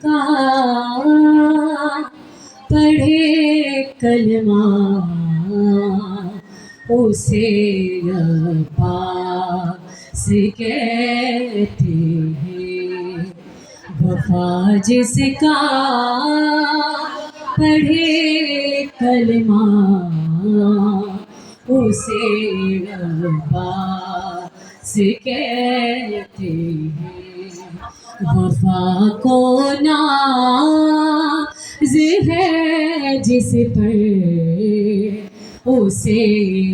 कहा पढ़े कलमा उसे अब्बास कहते हैं। वफा जिसका पढ़े कलमा उसे अब्बास कहते हैं। वफा को नाज है जिस पर उसे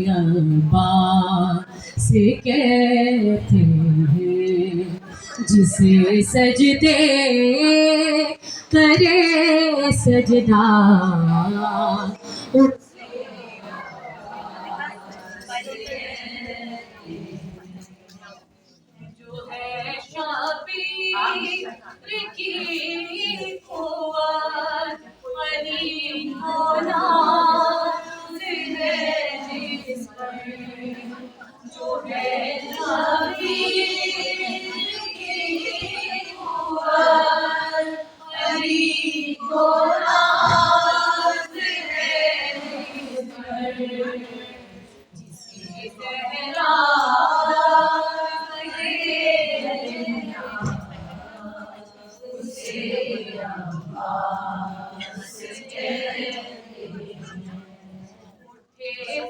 अब्बास कहते हैं। जिसे सजदे करे सजदा जो है शाबीर की कुव्वत अली होना है जिस पर। जो है शाबीर की कुव्वत अली होना है जिस पर। जिसकी सहरा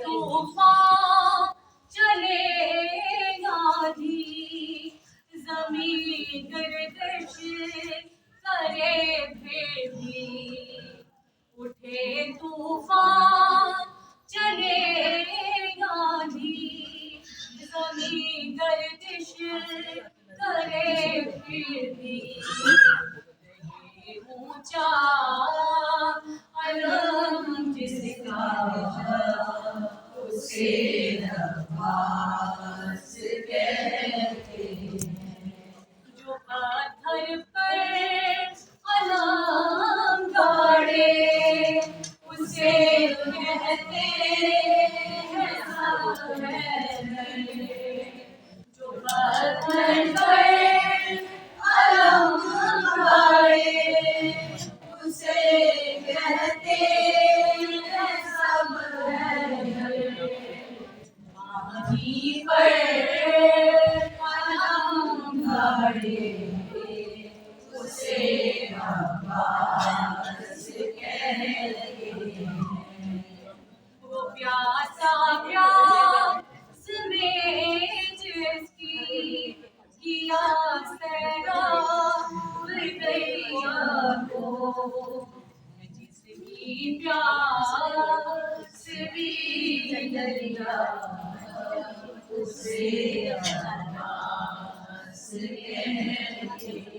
तूफान चलेगा भी ज़मीन गर्दिश करे फिर भी। उठे तूफान चलेगा भी ज़मीन गर्दिश करे फिर भी। ऊंचा अलम जिसका उसे अब्बास कहते हैं। जो पत्थर पर अलम गाड़े उसे कहते हैं सब हैदर। जो पत्थर पर अलम गाड़े उसे कहते हैं सब हैदर। माही पर अलम गाड़े उसे अब्बास कहते हैं। वो प्यासा प्यास में जिसकी किया सैराब गैया को। जिसकी प्यास भी गैया उसे अब्बास कहते हैं।